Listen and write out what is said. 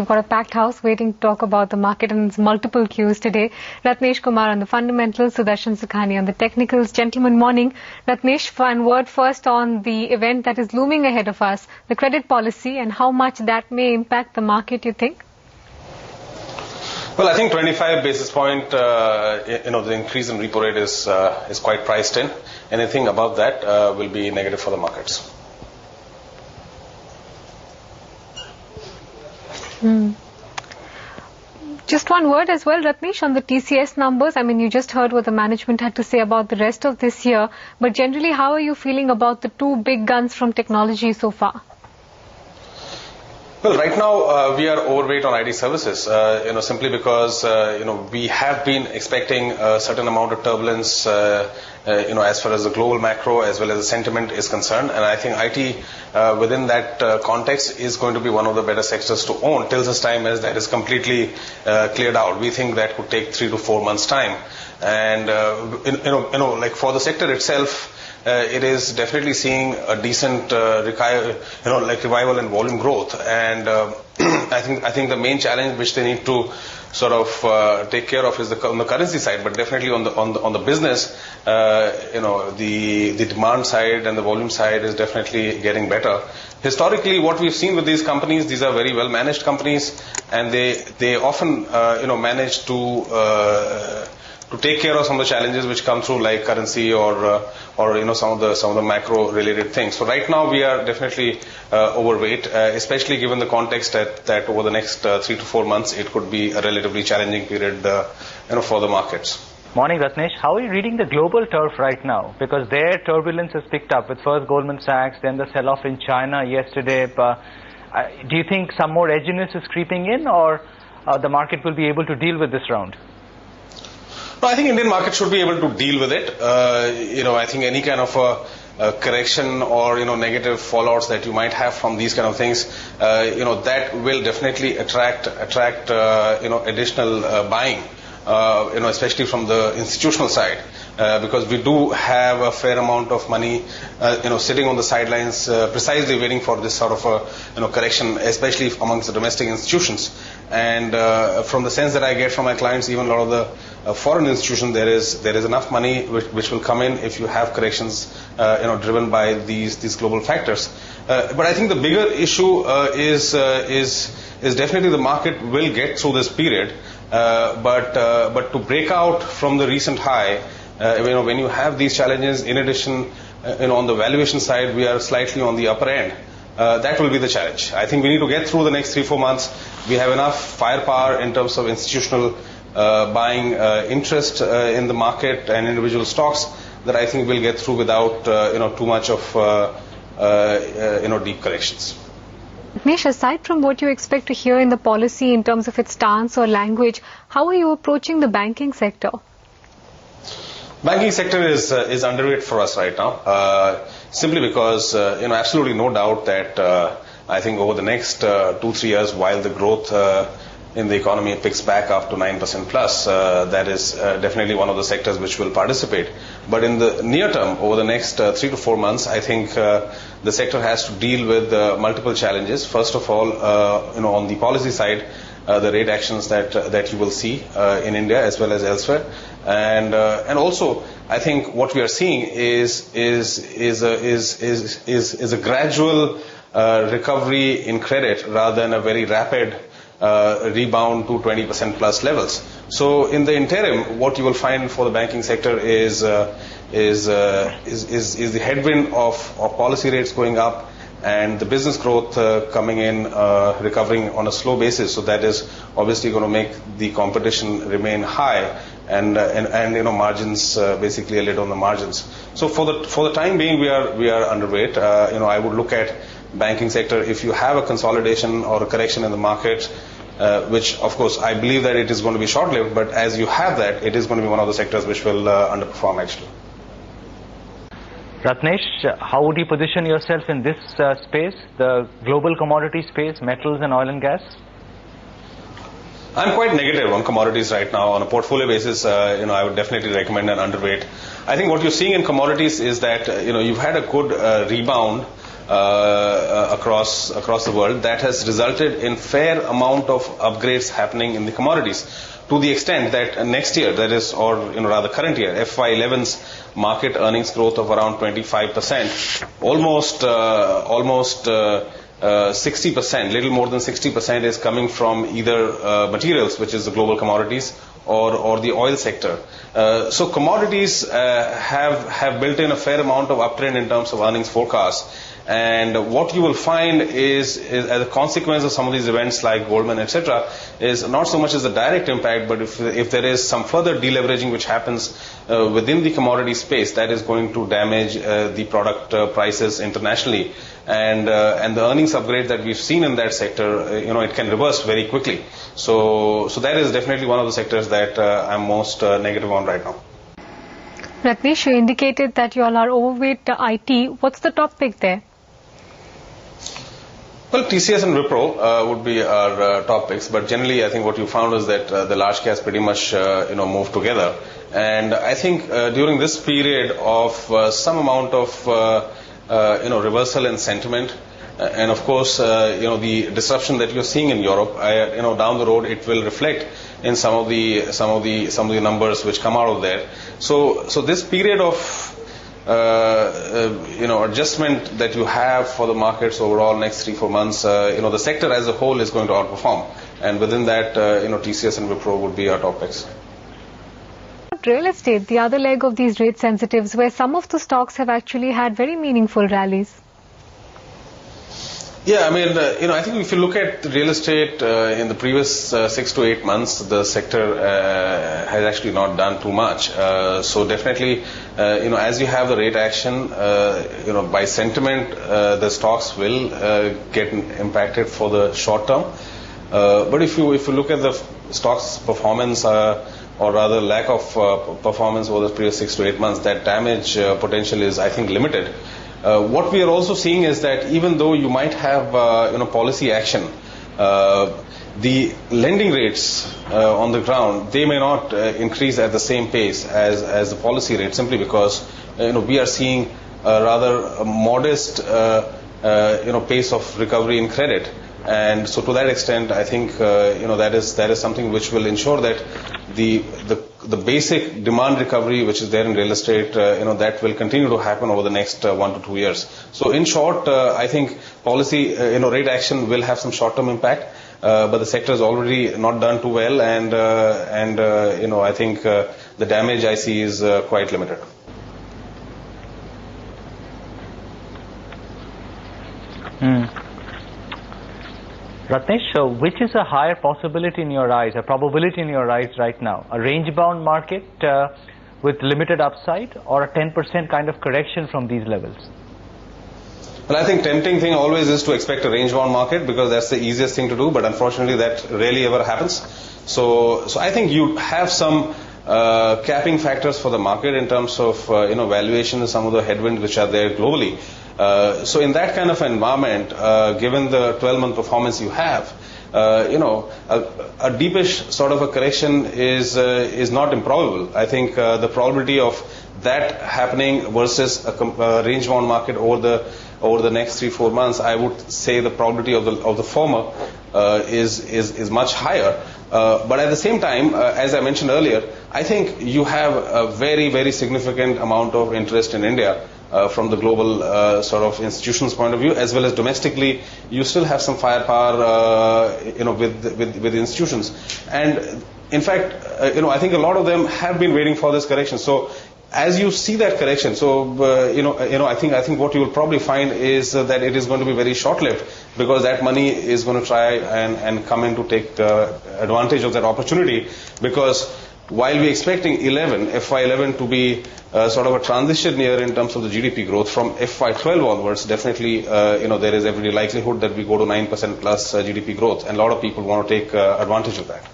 we've got a packed house waiting to talk about the market and its multiple cues today. Ratnesh Kumar on the fundamentals, Sudarshan Sukhani on the technicals. Gentlemen, morning. Ratnesh, one word first on the event that is looming ahead of us, the credit policy, and how much that may impact the market, you think? Well, I think 25 basis point, the increase in repo rate is quite priced in. Anything above that will be negative for the markets. Just one word as well, Ratnesh, on the TCS numbers. I mean, you just heard what the management had to say about the rest of this year. But generally, how are you feeling about the two big guns from technology so far? Well, right now we are overweight on IT services, simply because, we have been expecting a certain amount of turbulence, as far as the global macro as well as the sentiment is concerned. And I think IT within that context is going to be one of the better sectors to own till this time as that is completely cleared out. We think that could take 3 to 4 months time. And, like for the sector itself, it is definitely seeing a decent, revival in volume growth. And I think the main challenge which they need to sort of take care of is on the currency side, but definitely on the business, the demand side and the volume side is definitely getting better. Historically, what we've seen with these companies, these are very well managed companies, and they often manage to take care of some of the challenges which come through, like currency or some of the macro related things. So right now we are definitely overweight, especially given the context that over the next 3 to 4 months it could be a relatively challenging period for the markets. Morning, Ratnesh. How are you reading the global turf right now? Because their turbulence has picked up with first Goldman Sachs, then the sell-off in China yesterday. Do you think some more edginess is creeping in, or the market will be able to deal with this round? No, I think Indian market should be able to deal with it. I think any kind of a correction or, negative fallouts that you might have from these kind of things, that will definitely attract additional buying, especially from the institutional side. Because we do have a fair amount of money, sitting on the sidelines, precisely waiting for this sort of a, correction, especially amongst the domestic institutions. And from the sense that I get from my clients, even a lot of the foreign institutions, there is enough money which will come in if you have corrections, driven by these global factors. But I think the bigger issue is definitely the market will get through this period. But to break out from the recent high, when you have these challenges, in addition, on the valuation side, we are slightly on the upper end. That will be the challenge. I think we need to get through the next 3-4 months. We have enough firepower in terms of institutional buying interest in the market and individual stocks that I think we'll get through without too much of deep corrections. Ratnesh, aside from what you expect to hear in the policy in terms of its stance or language, how are you approaching the banking sector? Banking sector is underweight for us right now, simply because, absolutely no doubt that I think over the next 2-3 years, while the growth in the economy picks back up to 9% plus, that is definitely one of the sectors which will participate. But in the near term, over the next 3 to 4 months, I think the sector has to deal with multiple challenges. First of all, on the policy side, the rate actions that you will see in India as well as elsewhere, and also I think what we are seeing is a gradual recovery in credit rather than a very rapid rebound to 20% plus levels. So in the interim, what you will find for the banking sector is the headwind of policy rates going up and the business growth coming in, recovering on a slow basis. So that is obviously going to make the competition remain high and margins basically a lid on the margins. So for the time being, we are underweight. I would look at banking sector if you have a consolidation or a correction in the market, which of course I believe that it is going to be short-lived, but as you have that, it is going to be one of the sectors which will underperform actually. Ratnesh, how would you position yourself in this space, the global commodity space, metals and oil and gas? I'm quite negative on commodities right now. On a portfolio basis, I would definitely recommend an underweight. I think what you're seeing in commodities is that, you've had a good rebound across the world, that has resulted in fair amount of upgrades happening in the commodities, to the extent that next year, that is, or rather current year, FY11's market earnings growth of around 25%, almost 60%, little more than 60% is coming from either materials, which is the global commodities, or the oil sector. So commodities have built in a fair amount of uptrend in terms of earnings forecast. And what you will find is as a consequence of some of these events like Goldman, etc., is not so much as a direct impact, but if there is some further deleveraging which happens within the commodity space, that is going to damage the product prices internationally. And the earnings upgrade that we've seen in that sector, it can reverse very quickly. So that is definitely one of the sectors that I'm most negative on right now. Ratnesh, you indicated that you all are overweight IT. What's the top pick there? Well, TCS and Wipro would be our top picks, but generally I think what you found is that the large caps pretty much moved together. And I think during this period of some amount of reversal in sentiment, and of course the disruption that you're seeing in Europe, down the road it will reflect in some of the numbers which come out of there. So this period of adjustment that you have for the markets overall next 3-4 months, the sector as a whole is going to outperform, and within that TCS and Wipro would be our top picks. Real estate, the other leg of these rate sensitives, where some of the stocks have actually had very meaningful rallies. Yeah, I mean, I think if you look at real estate in the previous 6 to 8 months, the sector has actually not done too much. So definitely, as you have the rate action, by sentiment, the stocks will get impacted for the short term. But if you look at the stocks' performance, or rather lack of performance over the previous 6 to 8 months, that damage potential is, I think, limited. What we are also seeing is that even though you might have policy action, the lending rates on the ground, they may not increase at the same pace as the policy rate, simply because we are seeing a rather modest pace of recovery in credit. And so to that extent, I think that is something which will ensure that the basic demand recovery which is there in real estate, that will continue to happen over the next 1 to 2 years. So in short, I think policy, rate action will have some short-term impact, but the sector has already not done too well, and I think the damage I see is quite limited. Ratnesh, so which is a higher possibility in your eyes, a probability in your eyes right now? A range-bound market with limited upside, or a 10% kind of correction from these levels? Well, I think tempting thing always is to expect a range-bound market, because that's the easiest thing to do, but unfortunately that rarely ever happens. So I think you have some capping factors for the market in terms of valuation and some of the headwinds which are there globally. So in that kind of environment, given the 12-month performance you have, a deepish sort of a correction is not improbable. I think the probability of that happening versus a range-bound market over the next 3-4 months, I would say the probability of the former is much higher. But at the same time, as I mentioned earlier, I think you have a very, very significant amount of interest in India. From the global sort of institutions point of view, as well as domestically, you still have some firepower, with institutions. And in fact, I think a lot of them have been waiting for this correction. So as you see that correction, I think what you will probably find is that it is going to be very short-lived, because that money is going to try and come in to take advantage of that opportunity. Because while we're expecting FY11 to be sort of a transition year in terms of the GDP growth, from FY12 onwards, definitely, there is every likelihood that we go to 9% plus GDP growth, and a lot of people want to take advantage of that.